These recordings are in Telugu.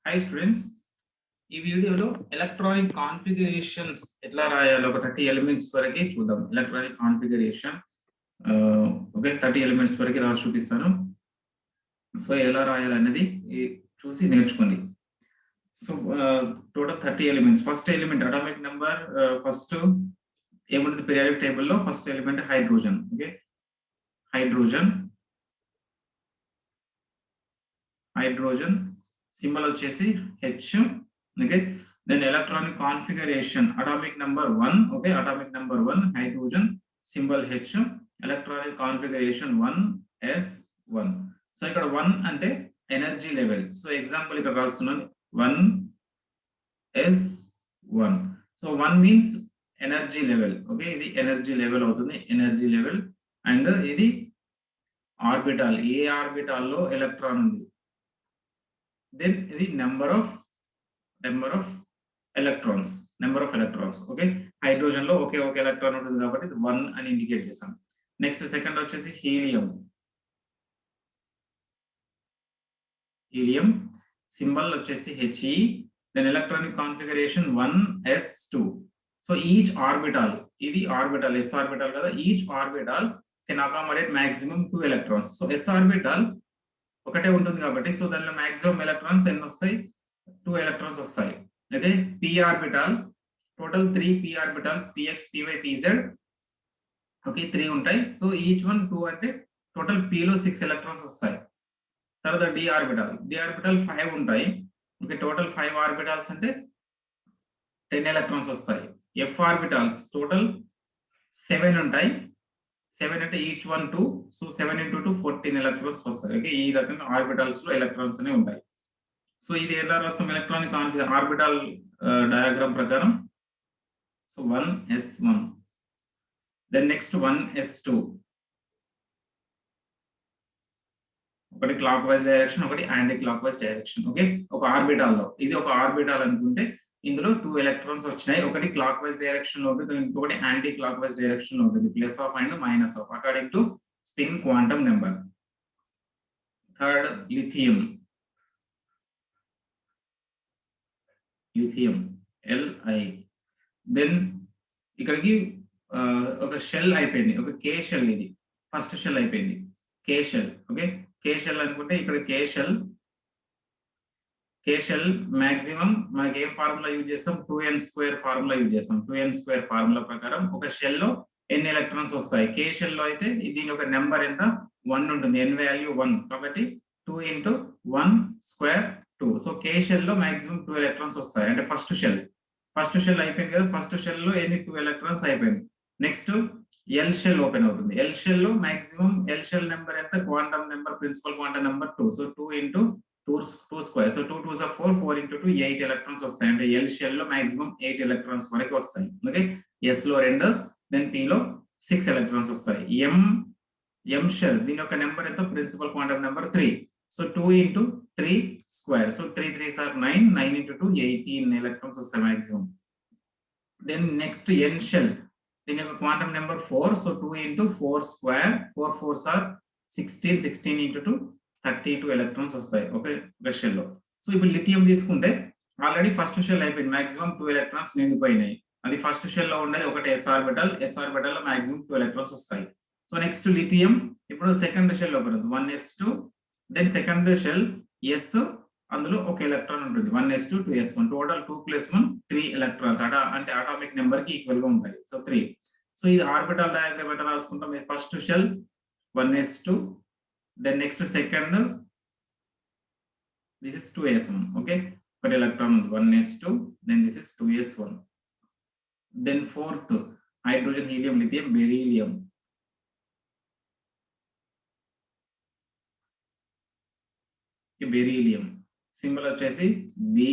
Hi students, ఈ వీడియోలో ఎలక్ట్రానిక్ కాన్ఫిగరేషన్స్ ఎట్లా రాయాలో ఒక 30 ఎలిమెంట్స్ వరకు చూద్దాం. ఎలక్ట్రానిక్ కాన్ఫిగరేషన్ ఓకే 30 ఎలిమెంట్స్ వరకు రాసి చూపిస్తాను. సో ఎలా రాయాలనేది చూసి నేర్చుకోండి. So total 30 elements. First element atomic number, first ఏముంటుంది పీరియాడిక్ టేబుల్ లో first element hydrogen. Okay, hydrogen symbol వచ్చేసి H. Okay, then electronic configuration atomic number 1. okay, atomic number 1 hydrogen symbol H, electronic configuration 1s1. So ఇక్కడ 1 అంటే ఎనర్జీ లెవెల్. సో ఎగ్జాంపుల్ ఇక్కడ రాస్తున్నాను 1s1. So 1 means energy level. Okay, ఇది ఎనర్జీ లెవెల్ అవుతుంది, ఎనర్జీ లెవెల్. అండ్ ఇది ఆర్బిటాల్, ఏ ఆర్బిటాల్ లో ఎలక్ట్రాన్ ఉంది. దెన్ ఇది number of electrons. Okay, hydrogen లో ఒకే ఒక ఎలక్ట్రాన్ ఉంటుంది కాబట్టి 1 అని ఇండికేట్ చేస్తాం. నెక్స్ట్ సెకండ్ వచ్చేసి హీలియం సింబల్ వచ్చేసి He. Then electronic configuration 1s2. So each orbital, ఇది ఆర్బిటాల్ ఎస్ ఆర్బిటాల్ కదా, each orbital can accommodate maximum 2 electrons. So s orbital ఒకటే ఉంటుంది కాబట్టి సో దానిలో మాక్సిమం ఎలక్ట్రాన్స్ ఎన్ని వస్తాయి? 2 ఎలక్ట్రాన్స్ వస్తాయి. Okay, P orbital total 3 P orbitals px py pz. Okay, 3 ఉంటాయి. సో ఈచ్ వన్ 2 అంటే టోటల్ p లో 6 ఎలక్ట్రాన్స్ వస్తాయి. తర్వాత డి ఆర్బిటాల్ 5 ఉంటాయి. ఓకే, టోటల్ 5 ఆర్బిటాల్స్ అంటే 10 ఎలక్ట్రాన్స్ వస్తాయి. ఎఫ్ ఆర్బిటాల్స్ టోటల్ 7 ఉంటాయి. 7 అంటే each one 2. So 7 into 2 14 electrons వస్తాయి. ఓకే, ఈ రకంగా ఆర్బిటాల్స్ లో ఎలక్ట్రాన్స్ అనేవి ఉంటాయి. సో ఇది ఎలా రాస్తాం ఎలక్ట్రానిక్ ఆర్బిటాల్ డయాగ్రామ్ ప్రకారం? So 1s1. Then next 1s2. ఒకటి క్లాక్ వైజ్ డైరెక్షన్, ఒకటి anti clockwise direction. Okay, ఒక ఆర్బిటాల్ లో ఇది ఒక ఆర్బిటాల్ అనుకుంటే ఇందులో 2 ఎలక్ట్రాన్స్ వచ్చినాయి. ఒకటి క్లాక్ వైజ్ డైరెక్షన్ లో ఉంటుంది, ఇంకొకటి యాంటీ క్లాక్ వైజ్ డైరెక్షన్ లో ఉంటుంది. Plus half and minus half according to spin quantum number. Third lithium Li. Then ఇక్కడికి ఒక షెల్ అయిపోయింది, ఒక కే షెల్. ఇది ఫస్ట్ షెల్ అయిపోయింది, K shell. Okay, K shell అనుకుంటే ఇక్కడ కే షెల్ మాక్సిమం మనకి ఏం ఫార్ములా యూజ్ చేస్తాం? 2n² ఫార్ములా యూజ్ చేస్తాం. 2n² ఫార్ములా ప్రకారం ఒక షెల్ లో ఎన్ని ఎలక్ట్రాన్స్ వస్తాయి? కే షెల్ లో అయితే దీని యొక్క నెంబర్ ఎంత? 1 ఉంటుంది, n వాల్యూ 1 కాబట్టి 2 into 1 square 2. సో కే షెల్ లో మాక్సిమం 2 ఎలక్ట్రాన్స్ వస్తాయి. అంటే ఫస్ట్ షెల్ అయిపోయింది కదా, ఫస్ట్ షెల్ లో ఎన్ని 2 ఎలక్ట్రాన్స్ అయిపోయింది. నెక్స్ట్ ఎల్ షెల్ ఓపెన్ అవుతుంది. ఎల్ షెల్ లో మాక్సిమం ఎల్ షెల్ నెంబర్ ఎంత? Quantum number, principal quantum number 2. So 2 into 2 square. So 2 2s are 4, 4 into 2 8 electrons వస్తాయి. అంటే ఎల్ షెల్ లో మాక్సిమం 8 ఎలక్ట్రాన్స్ వరకు వస్తాయి. ఓకే, ఎస్ లో 2, దెన్ పి లో 6 ఎలక్ట్రాన్స్ వస్తాయి. ఎం షెల్ దీని యొక్క నెంబర్ ఎంత? Principal quantum number 3. So 2 into 3 square. So 3 3s are 9, 9 into 2 18 electrons వస్తాయి maximum. Then next N shell దీని యొక్క quantum number 4. So 2 into 4 square, 4 4s are 16, 16 into 2 32 electrons వస్తాయి. ఓకే, షెల్ లో. సో ఇప్పుడు లిథియం తీసుకుంటే ఆల్రెడీ ఫస్ట్ షెల్ అయిపోయింది, మాక్సిమం 2 ఎలక్ట్రాన్స్ నిండిపోయినాయి. అది ఫస్ట్ షెల్ లో ఉండేది ఒకటి ఎస్ ఆర్బిటల్ లో మాక్సిమం 2 ఎలక్ట్రాన్స్ వస్తాయి. సో నెక్స్ట్ లిథియం ఇప్పుడు సెకండ్ షెల్ ఓపెన్ అవుతుంది, 1s2. Then second shell yes, అందులో ఒక ఎలక్ట్రాన్ ఉంటుంది, 1s2 2s1. టోటల్ 2 + 1 3 ఎలక్ట్రాన్స్ అంటే అటామిక్ నెంబర్ కి ఈక్వల్ గా ఉంటాయి. సో 3. సో ఇది ఆర్బిటల్ డయాగ్రామ్ ఎట్లా రాసుకుంటాం? First shell 1s2, then next second this is 2s1. Okay, ఒకటి ఎలక్ట్రాన్ ఉంది 1s2, then this is 2s1. Then fourth hydrogen, helium, lithium, beryllium. Beryllium symbol వచ్చేసి Be.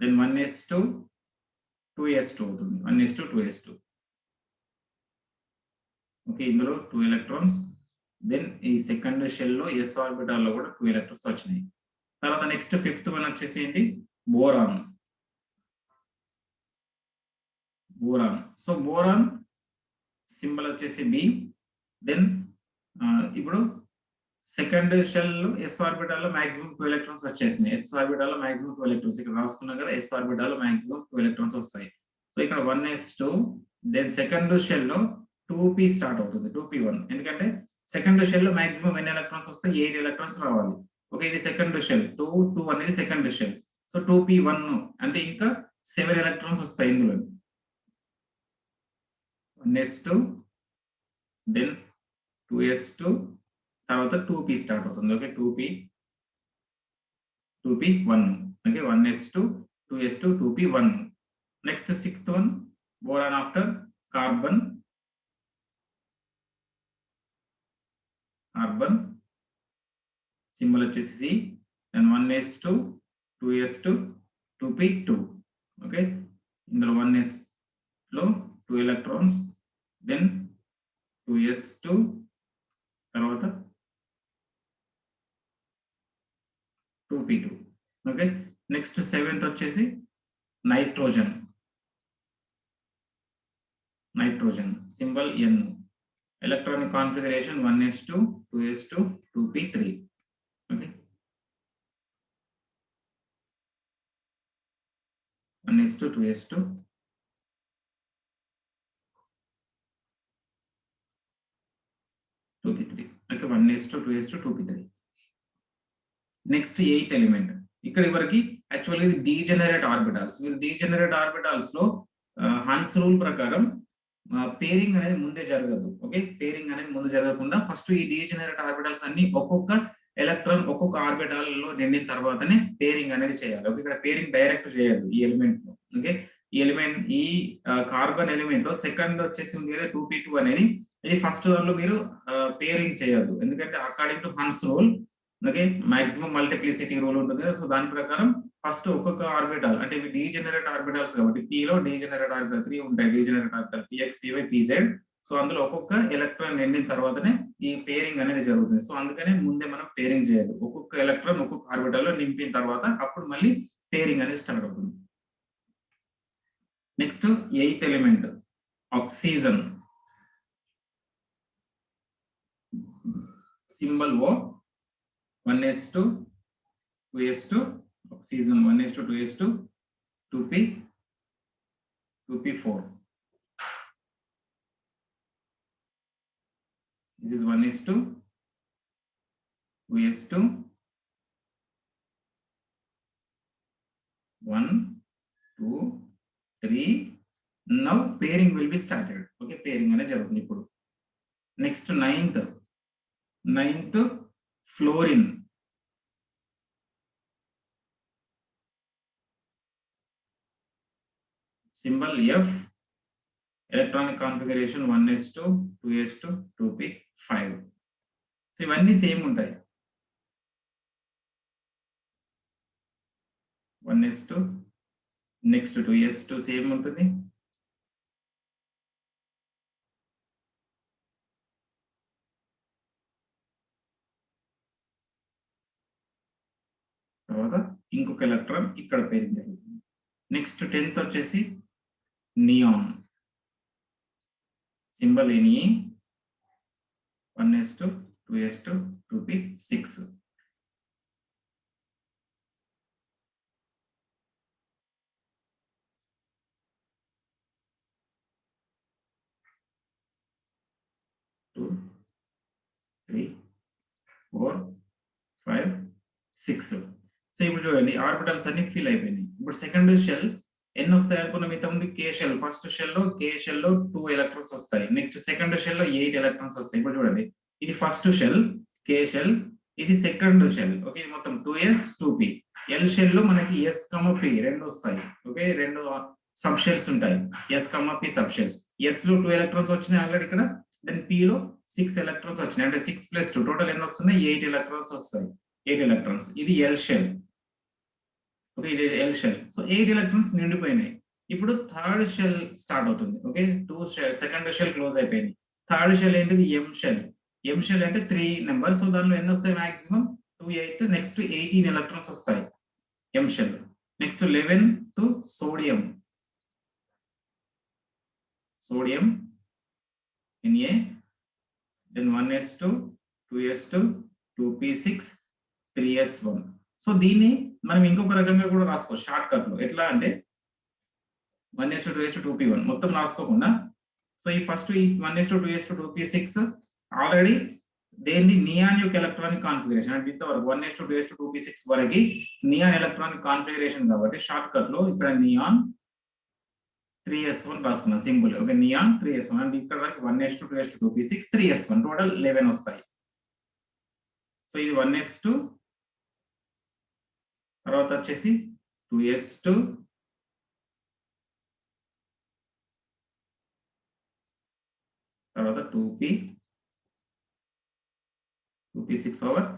దెన్ 1s2 2s2 అవుతుంది, 1s2 2s2. ఓకే, ఇందులో 2 ఎలక్ట్రాన్స్. దెన్ ఈ సెకండ్ షెల్ లో ఎస్ ఆర్బిటాల్ లో కూడా 2 ఎలక్ట్రాన్స్ వచ్చినాయి. తర్వాత నెక్స్ట్ ఫిఫ్త్ వన్ వచ్చేసి ఏంటి? బోరాన్. సో బోరాన్ సింబల్ వచ్చేసి B. దెన్ ఇప్పుడు సెకండ్ షెల్ ఎస్ ఆర్బిటాల్ లో మాక్సిమం 2 ఎలక్ట్రాన్స్ వచ్చేసినాయి. ఎస్ ఆర్బిటాల్ లో మాక్సిమం 2 ఎలక్ట్రాన్స్ ఇక్కడ రాసుకున్నాం కదా, ఎస్ ఆర్బిటాల్ లో మాక్సిమం 2 ఎలక్ట్రాన్స్ వస్తాయి. సో ఇక్కడ 1s2, దెన్ సెకండ్ షెల్ లో 2p స్టార్ట్ అవుతుంది, 2p1. ఎందుకంటే సెకండ్ షెల్ లో మాక్సిమం ఎన్ని ఎలక్ట్రాన్స్ వస్తాయి, 8 ఎలక్ట్రాన్స్ రావాలి. ఓకే, ఇది సెకండ్ షెల్, 2 అనేది సెకండ్ షెల్. సో 2p1 అంటే ఇంకా 7 ఎలక్ట్రాన్స్ వస్తాయి ఇందులో. 1s2 దెన్ 2s2 తర్వాత 2p స్టార్ట్ అవుతుంది. Okay, 2p1. Okay, 1s2 2s2 2p1. Next sixth one boron after carbon symbol వచ్చేసి C, then 1s2 2s2 2p2. Okay, ఇందులో 1s లో 2 ఎలక్ట్రాన్స్, దెన్ 2s2 తర్వాత 2p2. ఓకే, నెక్స్ట్ సెవెంత్ వచ్చేసి nitrogen symbol N, electronic configuration 1s2 2s2 2p3. Okay, 1s2 2s2 2p3. Okay, 1s2 2s2 2p3. Next eighth element. ఇక్కడ వరకు యాక్చువల్గా ఇది డీజెనరేట్ ఆర్బిటాల్స్. మీరు డీజెనరేట్ ఆర్బిటాల్స్ లో హన్స్ రూల్ ప్రకారం పేరింగ్ అనేది ముందే జరగదు. ఓకే, పేరింగ్ అనేది ముందు జరగకుండా ఫస్ట్ ఈ డీజెనరేట్ ఆర్బిటాల్స్ అన్ని ఒక్కొక్క ఎలక్ట్రాన్ ఒక్కొక్క ఆర్బిటాల్ లో నిండిన తర్వాతనే పేరింగ్ అనేది చేయాలి. ఓకే, ఇక్కడ పేరింగ్ డైరెక్ట్ చేయదు ఈ ఎలిమెంట్ లో. ఓకే, ఈ ఎలిమెంట్ ఈ కార్బన్ ఎలిమెంట్ లో సెకండ్ వచ్చేసి ఉంది కదా 2p2 అనేది, ఇది ఫస్ట్ దానిలో మీరు పేరింగ్ చేయొద్దు. ఎందుకంటే according to Hund's rule, okay, maximum multiplicity rule ఉంటుంది. సో దాని ప్రకారం ఫస్ట్ ఒక్కొక్క ఆర్బిటాల్, అంటే ఇవి డీజెనరేట్ ఆర్బిటాల్స్ కాబట్టి P లో డీజెనరేట్ ఆర్బిటాల్ 3 ఉంటాయి, degenerate orbital Px Py Pz. So అందులో ఒక్కొక్క ఎలక్ట్రాన్ నిండిన తర్వాతనే ఈ పేరింగ్ అనేది జరుగుతుంది. సో అందుకనే ముందే మనం పేరింగ్ చేయాలి. ఒక్కొక్క ఎలక్ట్రాన్ ఒక్కొక్క ఆర్బిటాల్ లో నింపిన తర్వాత అప్పుడు మళ్ళీ పేరింగ్ అనేది స్టార్ట్ అవుతుంది. Next eighth element oxygen symbol O, 1s2 2s2 oxygen, 1s2 2s2 2p4. This is 1s2 2s2 1 2 3. Now pairing will be started. Okay, pairing అనేది జరుగుతుంది ఇప్పుడు. Next ninth fluorine symbol F, electronic configuration 1s2 2s2 2p5. So ఇవన్నీ సేమ్ ఉంటాయి. 1s2 నెక్స్ట్ 2s2 సేమ్ ఉంటుంది. తర్వాత ఇంకొక ఎలక్ట్రాన్ ఇక్కడ పేరింగ్ జరుగుతుంది. నెక్స్ట్ 10th వచ్చేసి neon symbol Ne, 1s2 2s2 2p6. Two, 3, 4, 5, 6. So ఇప్పుడు చూడండి ఆర్బిటల్స్ అన్ని ఫిల్ అయిపోయినాయి. ఇప్పుడు సెకండ్ షెల్ ఎన్ని వస్తాయి అనుకున్నాం ఇంతకుముందు? కే షెల్, ఫస్ట్ షెల్ లో కే షెల్ లో 2 ఎలక్ట్రాన్స్ వస్తాయి. నెక్స్ట్ సెకండ్ షెల్ లో 8 ఎలక్ట్రాన్స్ వస్తాయి. ఇప్పుడు చూడండి ఇది ఫస్ట్ షెల్ కే షెల్, ఇది సెకండ్ షెల్. ఓకే, ఇది మొత్తం 2s 2p. ఎల్ షెల్ లో మనకి s, p రెండు వస్తాయి. ఓకే, రెండు సబ్ షెల్స్ ఉంటాయి, s, p sub shells. s లో 2 ఎలక్ట్రాన్స్ వచ్చినాయి ఆల్రెడీ ఇక్కడ, దెన్ p లో 6 ఎలక్ట్రాన్స్ వచ్చినాయి. అంటే 6 + 2 టోటల్ ఎన్ని వస్తున్నాయి? 8 ఎలక్ట్రాన్స్ వస్తాయి. 8 ఎలక్ట్రాన్స్. ఇది ఎల్ షెల్. ఓకే, ఇది ఎల్ షెల్. సో 8 ఎలక్ట్రాన్స్ నిండిపోయినాయి. ఇప్పుడు థర్డ్ షెల్ స్టార్ట్ అవుతుంది. ఓకే, సెకండ్ షెల్ క్లోజ్ అయిపోయింది. థర్డ్ షెల్ ఏంటిది? M shell. ఎం షెల్ అంటే 3 నెంబర్. సో దానిలో ఎన్ని వస్తాయి? మాక్సిమం 2 8. నెక్స్ట్ 18 ఎలక్ట్రాన్స్ వస్తాయి M shell. Next 11th sodium Na, then 1s2 2s2 2p6 3s1. So దీన్ని మనం ఇంకొక రకంగా కూడా రాసుకోవచ్చు షార్ట్ కట్ లో. ఎట్లా అంటే 1:2:2p1 మొత్తం రాసుకోకుండా, సో ఈ ఫస్ట్ ఈ 1:2:2p6 ఆల్రెడీ దేన్ని నియాన్ యొక్క ఎలక్ట్రానిక్ కాన్ఫిగరేషన్ అంటే ఇంతవరకు 1:2:2p6 వరకు నియాన్ ఎలక్ట్రానిక్ కాన్ఫిగరేషన్ కాబట్టి షార్ట్ కట్ లో ఇక్కడ నియాన్ 3s1 రాసుకున్నాం సింపుల్. ఓకే, నియాన్ 3s1 అంటే ఇక్కడ వరకు 1:2:2p6 3s1 టోటల్ 11 వస్తాయి. సో ఇది 1:2 తర్వాత వచ్చేసి 2s2 తర్వాత 2p6 ఓవర్.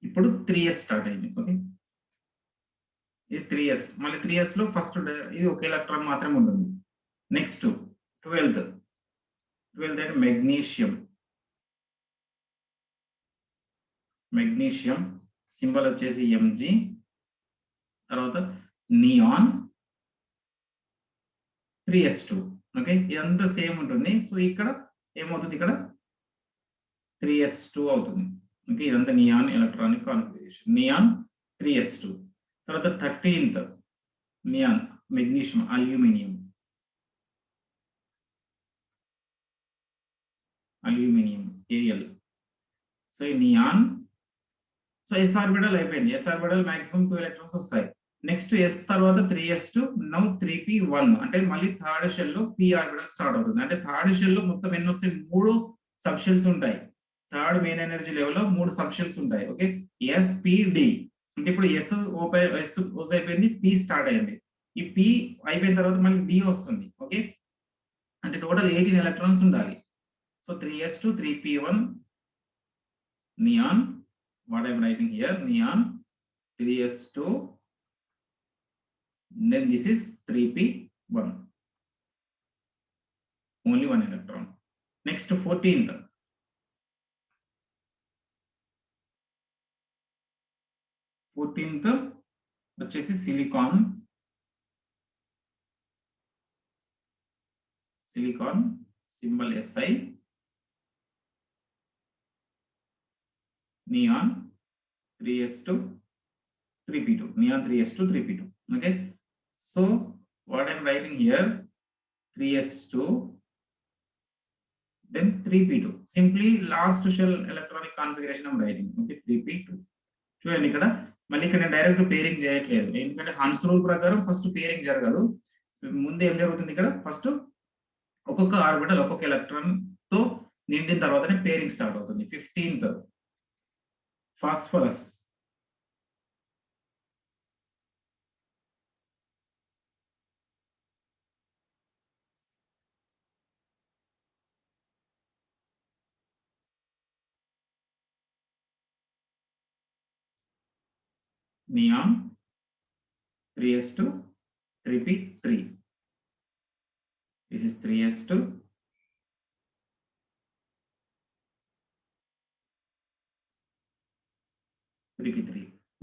ఇప్పుడు 3s స్టార్ట్ అయింది. ఓకే, ఇది 3s, మళ్ళీ 3s లో ఫస్ట్ ఇది ఒక ఎలక్ట్రాన్ మాత్రమే ఉంటుంది. నెక్స్ట్ 12th అంటే మెగ్నీషియం సింబల్ వచ్చేసి mg. తర్వాత నియాన్ 3s2. ఓకే, ఇదంతా సేమ్ ఉంటుంది. సో ఇక్కడ ఏమవుతుంది, ఇక్కడ 3s2 అవుతుంది. ఓకే, ఇదంతా neon electronic configuration, neon 3s2. తర్వాత 13th neon magnesium aluminium Al. So ఈ నియాన్, సో s ఆర్బిటల్ అయిపోయింది. s ఆర్బిటల్ మాక్సిమం 2 ఎలక్ట్రాన్స్ వస్తాయి. నెక్స్ట్ s తర్వాత 3s2 నౌ 3p1 అంటే మళ్ళీ థర్డ్ షెల్ లో p ఆర్బిటల్ స్టార్ట్ అవుతుంది. అంటే థర్డ్ షెల్ లో మొత్తం ఎన్ని వస్తాయి, 3 సబ్ షెల్స్ ఉంటాయి. థర్డ్ మెయిన్ ఎనర్జీ లెవెల్ లో 3 సబ్ షెల్స్ ఉంటాయి. ఓకే, s p d అంటే ఇప్పుడు s ఓస్ అయిపోయింది, p స్టార్ట్ అయింది. ఈ p అయిపోయిన తర్వాత మళ్ళీ d వస్తుంది. ఓకే, అంటే టోటల్ 18 ఎలక్ట్రాన్స్ ఉండాలి. So 3s2 3p1 neon, what I'm writing here, neon 3s2, then this is 3p1, only one electron. Next 14th వచ్చేసి silicon symbol SI, neon 3s2 3p2, neon 3s2 3p2. Okay, so what I'm writing here 3s2 then 3p2, simply last shell electronic configuration I'm writing. Okay, 3p2. చూడండి ఇక్కడ మళ్ళీ ఇక్కడ నేను డైరెక్ట్ పేరింగ్ చేయట్లేదు, ఎందుకంటే హన్స్ రూల్ ప్రకారం ఫస్ట్ పేరింగ్ జరగదు. ముందు ఏం జరుగుతుంది, ఇక్కడ ఫస్ట్ ఒక్కొక్క ఆర్బిటల్ ఒక్కొక్క ఎలక్ట్రాన్ తో నిండిన తర్వాతనే పేరింగ్ స్టార్ట్ అవుతుంది. 15th phosphorus neon 3s2 3p3, this is 3s2 3p3.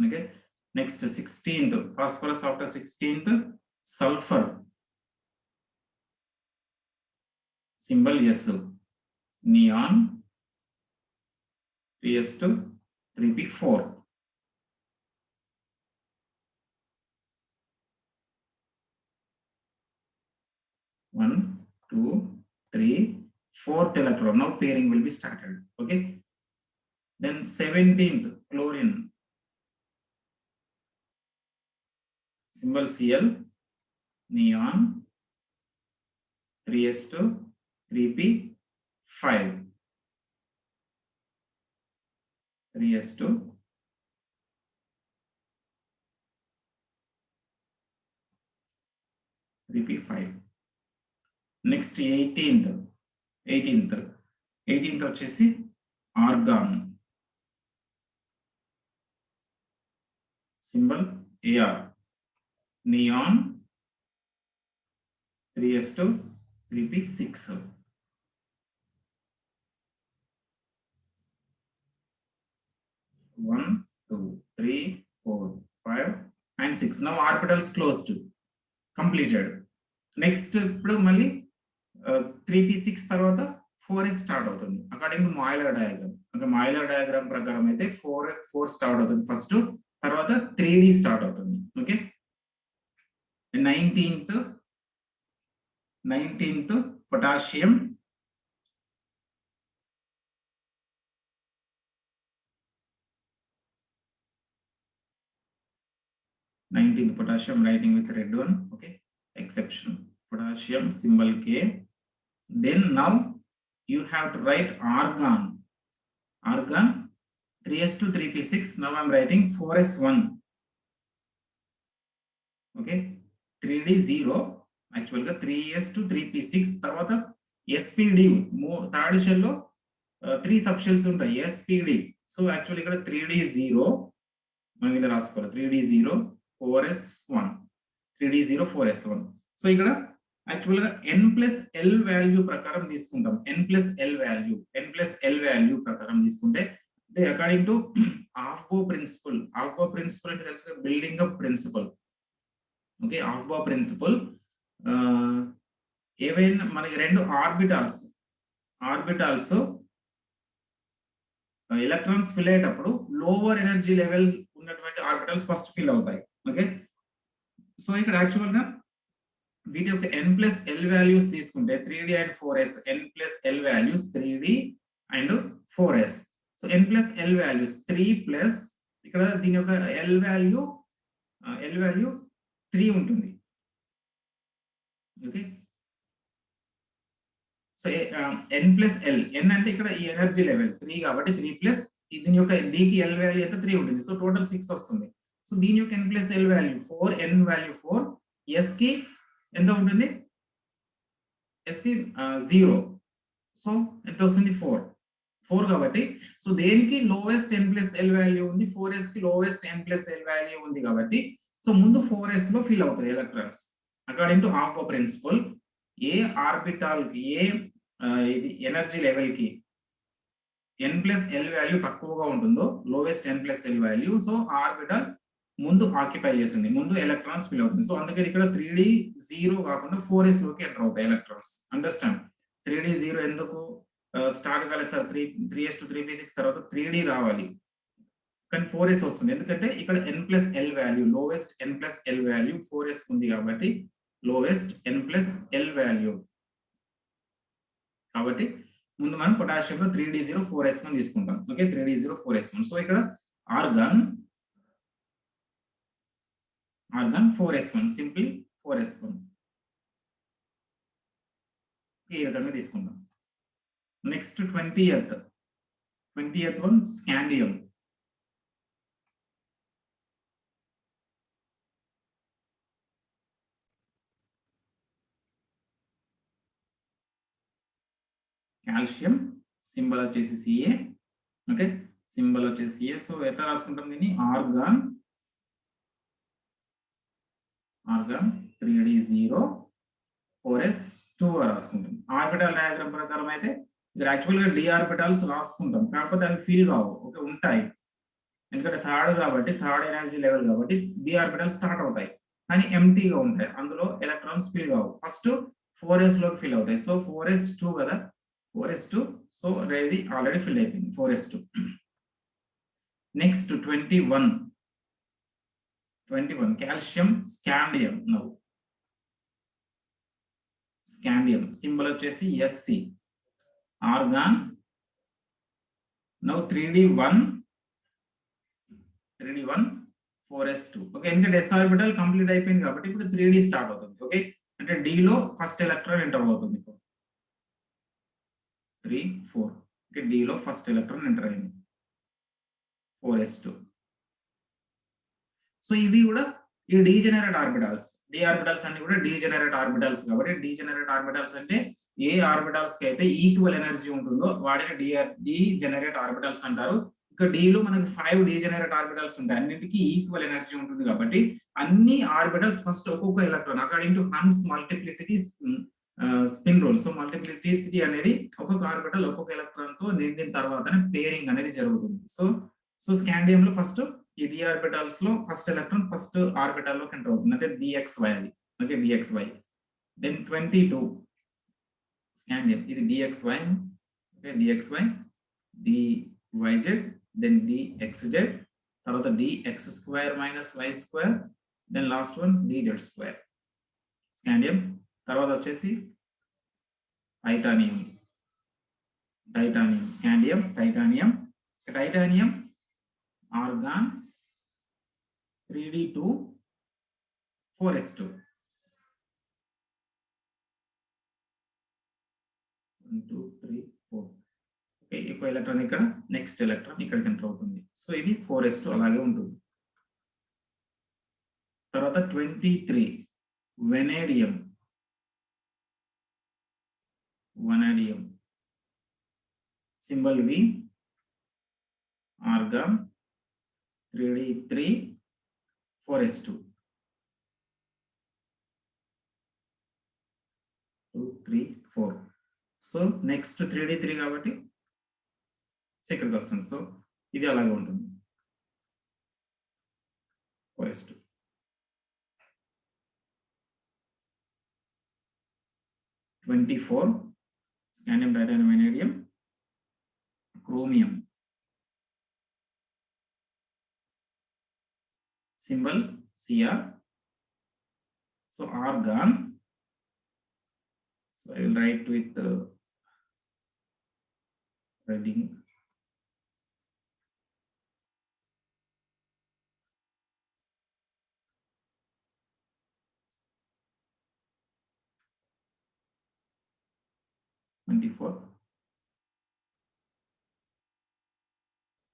Okay, next 16th phosphorus, after 16th sulfur symbol S, neon 3s2 3p4. 1 2 3 4th electron, now pairing will be started. Okay, then 17th chlorine symbol Cl, neon 3s2 3p5, 3s2 3p5. Next 18th వచ్చేసి organ symbol AR, neon 3s2 3p6, 1 2 3 4 5 and 6. now orbitals closed, completed. Next ఇప్పుడు మళ్ళీ 3p6 తర్వాత 4s స్టార్ట్ అవుతుంది అకార్డింగ్ టు మాయిలర్ డయాగ్రామ్. ఒక మాయిలర్ డయాగ్రామ్ ప్రకారం అయితే 4 స్టార్ట్ అవుతుంది ఫస్ట్, తర్వాత 3D స్టార్ట్ అవుతుంది. Okay, 19th potassium, 19th potassium, writing with red one. Okay, exception potassium, symbol K. Then now you have to write argon. 3s2 3p6. Now I'm writing 4s1. Okay, 3d0 actually 3s2 3p6 తర్వాత spd థర్డ్ షెల్ లో 3 సబ్ షెల్స్ ఉంటాయి spd. సో యాక్చువల్లీ ఇక్కడ 3d0 మనం ఇలా రాసుకోవాలి, 3d0 4s1, 3d0 4s1. So ఇక్కడ యాక్చువల్ గా n+l వాల్యూ ప్రకారం తీసుకుంటాం. n+l వాల్యూ ప్రకారం తీసుకుంటే అంటే అకార్డింగ్ టు ఆఫ్బో ప్రిన్సిపల్ అంటే తెలుసు, building up principle. Okay, Aufbau principle ఏవైనా మనకి 2 ఆర్బిటాల్స్ ఎలక్ట్రాన్స్ ఫిల్ అయ్యేటప్పుడు లోవర్ ఎనర్జీ లెవెల్ ఉన్నటువంటి ఆర్బిటల్స్ ఫస్ట్ ఫిల్ అవుతాయి. ఓకే, సో ఇక్కడ యాక్చువల్ గా వీటి యొక్క n+l వాల్యూస్ తీసుకుంటే 3d and 4s, n+l values 3d and 4s. So n+l values 3+ ఇక్కడ దీని యొక్క l వాల్యూ 3 ఉంటుంది. ఓకే, సో n+l, n అంటే ఇక్కడ ఈ ఎనర్జీ లెవెల్ 3 కాబట్టి 3+, దీని యొక్క d కి l వాల్యూ అయితే 3 ఉంటుంది. సో టోటల్ 6 వస్తుంది. సో దీని యొక్క n+l value 4, n value 4, s కి ఎంత ఉంటుంది, s కి 0. సో ఎంత వస్తుంది 4 కాబట్టి సో దేనికి లోయెస్ట్ n+l వాల్యూ ఉంది, 4s కి లోయెస్ట్ n+l వాల్యూ ఉంది కాబట్టి సో ముందు 4s లో ఫిల్ అవుతాయి electrons. According to Aufbau principle ఏ ఆర్బిటాల్ కి ఏ ఇది ఎనర్జీ లెవెల్ కి n+l వాల్యూ తక్కువగా ఉంటుందో, lowest n+l value, so orbital ముందు ఆక్యుపై చేస్తుంది, ముందు ఎలక్ట్రాన్స్ ఫిల్ అవుతుంది. సో అందుకని ఇక్కడ 3d0 కాకుండా 4s లోకి ఎంటర్ అవుతాయి ఎలక్ట్రాన్స్. అండర్స్టాండ్? 3d0 ఎందుకు స్టార్ట్ కాలేదు సార్, 3s2 3p6 తర్వాత 3d రావాలి కానీ 4s వస్తుంది, ఎందుకంటే ఇక్కడ n+l value, lowest n+l value 4s ఉంది కాబట్టి లోవెస్ట్ n+l వాల్యూ. కాబట్టి ముందు మనం పొటాషియంలో 3d0 4s1 తీసుకుంటాం. Okay, 3d0 4s1. సో ఇక్కడ ఆర్గాన్ 4s1, సింప్లీ 4s1 ఈ రకంగా తీసుకుంటాం. Next 20th one scandium. Calcium, symbol వచ్చేసి Ca. ఓకే, సింబల్ వచ్చేసి Ca. సో ఎట్లా రాసుకుంటాం దీన్ని, ఆర్గాన్ 3d0 4s2 రాసుకుంటాం. ఆర్బిటల్ డయాగ్రామ్ ప్రకారం అయితే ఇక్కడ యాక్చువల్ గా d ఆర్బిటల్స్ రాసుకుంటాం, కాకపోతే అవి ఫీల్ కావు. ఓకే, ఉంటాయి ఎందుకంటే థర్డ్ కాబట్టి, థర్డ్ ఎనర్జీ లెవెల్ కాబట్టి d ఆర్బిటల్స్ స్టార్ట్ అవుతాయి కానీ ఎంటీగా ఉంటాయి, అందులో ఎలక్ట్రాన్స్ ఫిల్ కావు. ఫస్ట్ 4s లోకి ఫిల్ అవుతాయి. సో 4s2 కదా, 4s2. సో ఆల్రెడీ ఫిల్ అయిపోయింది 4s2. Next 21 calcium scandium. Now scandium symbol వచ్చేసి Sc. Organ now 3d1 4s2. Okay, ఎందుకంటే s ఆర్బిటల్ కంప్లీట్ అయిపోయింది కాబట్టి ఇప్పుడు 3d స్టార్ట్ అవుతుంది. ఓకే, అంటే d లో ఫస్ట్ ఎలక్ట్రాన్ ఎంటర్ అవుతుంది. 3 4. ఓకే, d లో ఫస్ట్ ఎలక్ట్రాన్ ఎంటర్ అయింది 4s2. సో ఇవి కూడా ఈ డీజెనరేట్ ఆర్బిటల్స్, d ఆర్బిటల్స్ అన్ని కూడా డీజెనరేట్ ఆర్బిటల్స్ కాబట్టి డీజెనరేట్ ఆర్బిటల్స్ అంటే ఏ ఆర్బిటల్స్ కి అయితే ఈక్వల్ ఎనర్జీ ఉంటుందో వాటిని డీజెనరేట్ ఆర్బిటల్స్ అంటారు. ఇక్కడ d లో మనకి 5 డీజెనరేట్ ఆర్బిటల్స్ ఉంటాయి, అన్నిటికీ ఈక్వల్ ఎనర్జీ ఉంటుంది కాబట్టి అన్ని ఆర్బిటల్స్ ఫస్ట్ ఒక్కొక్క electron according to Hund's multiplicity spin rule. So multiplicity అనేది ఒక్కొక్క ఆర్బిటల్ ఒక్కొక్క ఎలక్ట్రాన్ తో నిండిన తర్వాతనే పేరింగ్ అనేది జరుగుతుంది. సో స్కాండియం లో ఫస్ట్ ఈ d ఆర్బిటల్స్ లో ఫస్ట్ ఎలక్ట్రాన్ ఫస్ట్ ఆర్బిటల్ లోకి ఎంటర్ అవుతుంది, అంటే dxy అది. Okay, dxy. దెన్ 22 స్కాండియం, ఇది dxy. Okay, dxy yz, then dxz, తర్వాత dx square minus y square, then last one dz square. Scandium తర్వాత వచ్చేసి titanium, scandium, titanium, organ, 3d2, 4s2. 1 2 3 4. Okay, ఇంకో ఎలక్ట్రాన్ ఇక్కడ, నెక్స్ట్ ఎలక్ట్రాన్ ఇక్కడికి ఎంటర్ అవుతుంది. సో ఇది 4s2 అలాగే ఉంటుంది. తర్వాత 23 vanadium, symbol V, organ, 3d3, 4s2. 2 3 4. So next 3d3 కాబట్టి ఇక్కడికి వస్తుంది. సో ఇది అలాగే ఉంటుంది 4s2. 24 scandium, titanium, vanadium, chromium, symbol Cr. So organ, so I will write with red ink.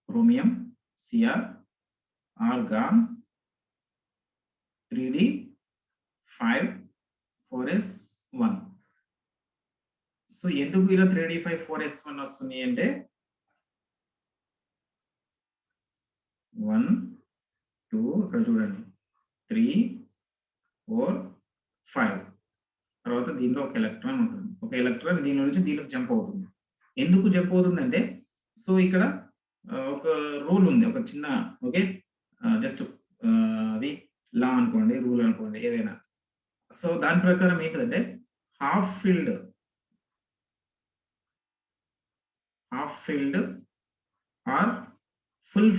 chromium, Cr, argon, 3d5, 4s1. So ఎందుకు ఇలా 3d5 4s1 వస్తుంది అంటే 1 2 ఇక్కడ చూడండి 3 4 5 తర్వాత దీనిలో ఒక ఎలక్ట్రాన్ ఉంటుంది. ఒక ఎలక్ట్రాన్ దీనిలో నుంచి దీనికి జంప్ అవుతుంది. ఎందుకు జంప్ అవుతుందంటే సో ఇక్కడ ఒక రూల్ ఉంది, ఒక చిన్న ఓకే జస్ట్ అది లా అనుకోండి, రూల్ అనుకోండి, ఏదైనా. సో దాని ప్రకారం ఏంటంటే half filled or full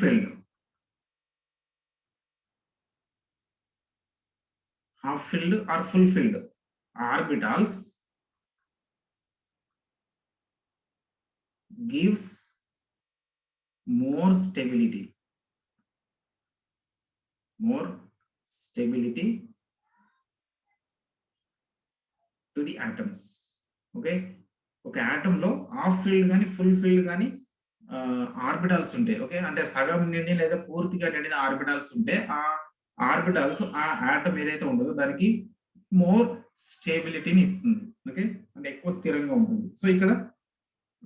filled, orbitals gives more stability to the atoms. Okay, ఒక ఆటమ్ లో హాఫ్ ఫీల్డ్ కానీ ఫుల్ ఫీల్డ్ కానీ ఆర్బిటాల్స్ ఉంటాయి. ఓకే, అంటే సగం నిండి లేదా పూర్తిగా నిండిన ఆర్బిటాల్స్ ఉంటే ఆ ఆర్బిటాల్స్ ఆ ఆటమ్ ఏదైతే ఉంటుందో దానికి మోర్ స్టేబిలిటీని ఇస్తుంది. ఓకే, అంటే ఎక్కువ స్థిరంగా ఉంటుంది. సో ఇక్కడ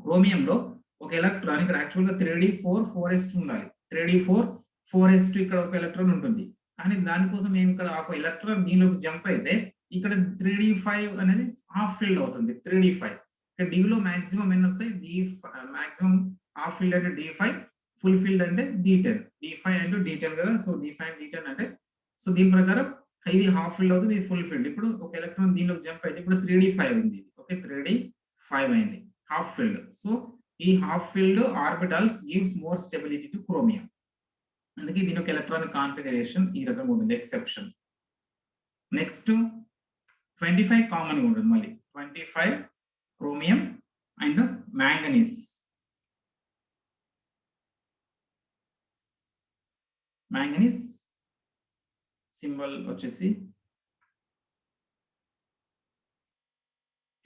క్రోమియంలో ఒక ఎలక్ట్రాన్ ఇక్కడ యాక్చువల్గా 3d4 4s2 ఉండాలి. 3d4 4s2 ఇక్కడ ఒక ఎలక్ట్రాన్ ఉంటుంది. కానీ దానికోసం మేము ఇక్కడ ఒక ఎలక్ట్రాన్ దీనిలోకి జంప్ అయితే ఇక్కడ 3d5 అనేది హాఫ్ ఫీల్డ్ అవుతుంది. 3d5 ఇక్కడ డిలో మాక్సిమం ఎన్ని వస్తాయి, మాక్సిమం హాఫ్ ఫీల్డ్ అంటే d5, ఫుల్ ఫీల్డ్ అంటే d10, d5 అంటే d10 కదా. సో d5 d10 అంటే సో దీని ప్రకారం ఇది హాఫ్ ఫీల్డ్ అవుతుంది, ఇది ఫుల్ ఫీల్డ్. ఇప్పుడు ఒక ఎలక్ట్రాన్ దీనిలోకి జంప్ అయితే ఇప్పుడు 3d5 అయింది. ఓకే, 3d5 అయింది హాఫ్ ఫీల్డ్. సో ఈ half field orbitals gives more stability to chromium. అందుకే దీని యొక్క ఎలక్ట్రానిక్ కాన్ఫిగరేషన్ ఈ రకంగా ఉంటుంది, ఎక్సెప్షన్. నెక్స్ట్ 25 కామన్ గా ఉంటుంది. మళ్ళీ 25 క్రోమియం అండ్ మ్యాంగనీస్. సింబల్ వచ్చేసి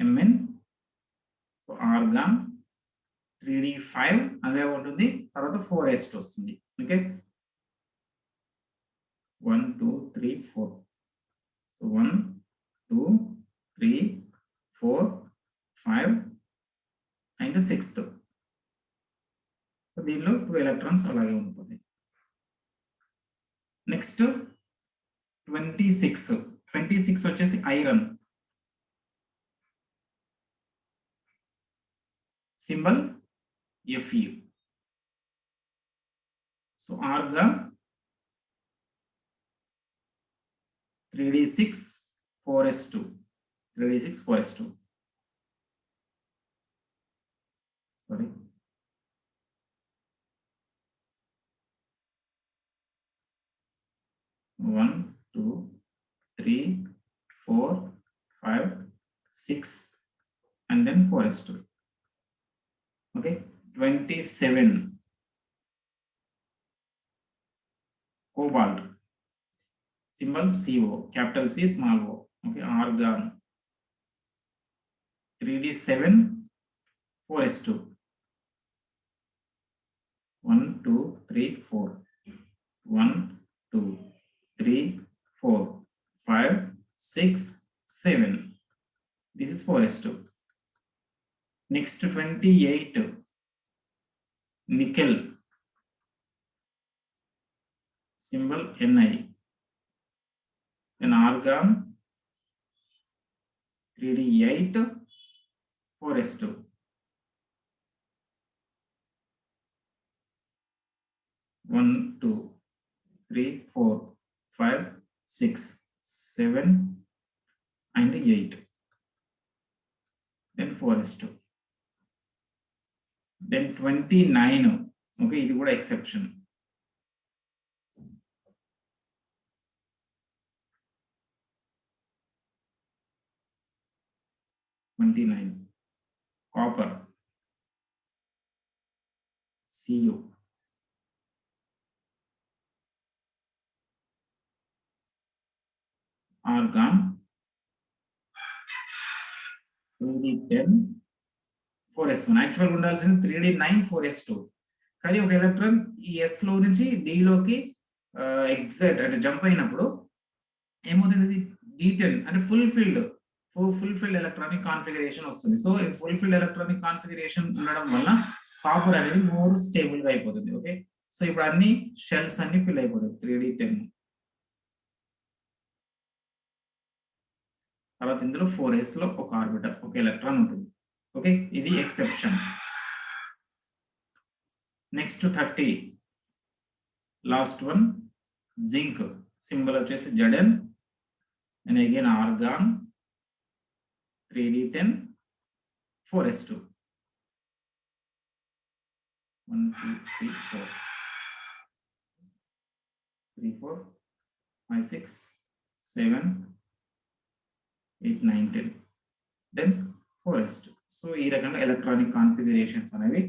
Mn. సో ఆర్గాన్ 3d5 అదే ఉంటుంది, తర్వాత 4s2 వస్తుంది. Okay, 1 2 3 4. So 1 2 3 4 5 and 6th. So దీనిలో 2 ఎలక్ట్రాన్స్ అలాగే ఉంటుంది. నెక్స్ట్ 26 వచ్చేసి iron. Symbol Fe. So organ 3d6 4s2. Sorry, 1 2 3 4 5 6 and then 4s2. Okay, 27 cobalt, symbol CO, capital C small o. Okay, argon 3d7 4s2. 1 2 3 4 1 2 3 4 5 6 7. This is 4s2. Next 28 nickel, symbol Ni, then argon 3d8 4s2. 1 2 3 4 5 6 7 and 8, then 4s2. Then 29. Okay, ఇది కూడా exception. Copper, Cu, argon 3d10 4s1. యాక్చువల్గా ఉండాల్సింది 3d9 4s2. కానీ ఒక ఎలక్ట్రాన్ ఈ ఎస్ లో నుంచి డి లోకి ఎగ్జాక్ట్ అంటే జంప్ అయినప్పుడు ఏమవుతుంది, D10 అంటే ఫుల్ ఫిల్డ్ ఎలక్ట్రానిక్ కాన్ఫిగరేషన్ వస్తుంది. So full filled electronic configuration ఉండడం వల్ల కాపర్ అనేది మోర్ స్టేబుల్ గా అయిపోతుంది. ఓకే, సో ఇప్పుడు అన్ని షెల్స్ అన్ని ఫిల్ అయిపోతాయి 3d10. తర్వాత ఇందులో 4s లో ఒక ఆర్బిటల్ ఒక ఎలక్ట్రాన్ ఉంటుంది. ఓకే, ఇది exception. Next 30 last one zinc, symbol వచ్చేసి Zn and again argon 3d10 4s2. 1 2 3 4 3 4 5 6 7 8 9 10, then 4s2. So ఈ రకంగా ఎలక్ట్రానిక్ కాన్ఫిగరేషన్స్ అనేవి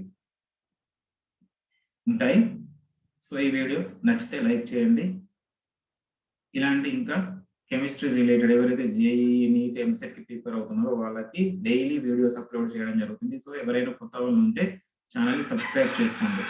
ఉంటాయి. సో ఈ వీడియో నచ్చితే లైక్ చేయండి. ఇలాంటి ఇంకా కెమిస్ట్రీ రిలేటెడ్ ఎవరైతే జేఈ నీట్ ఎంసెట్ కి ప్రిపేర్ అవుతున్నారో వాళ్ళకి డైలీ వీడియోస్ అప్లోడ్ చేయడం జరుగుతుంది. సో ఎవరైనా కొత్త వాళ్ళు ఉంటే ఛానల్ సబ్స్క్రైబ్ చేసుకోండి.